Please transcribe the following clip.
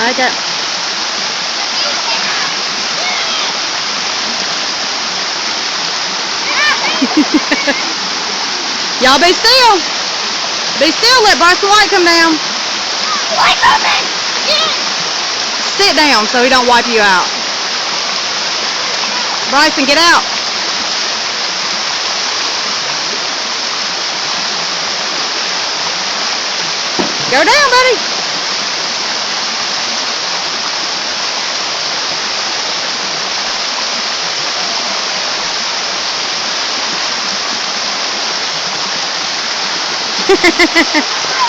Make it. Y'all be still. Be still. Let Bryson White come down. Sit down so he don't wipe you out. Bryson, get out. Go down, buddy. Ha ha ha ha.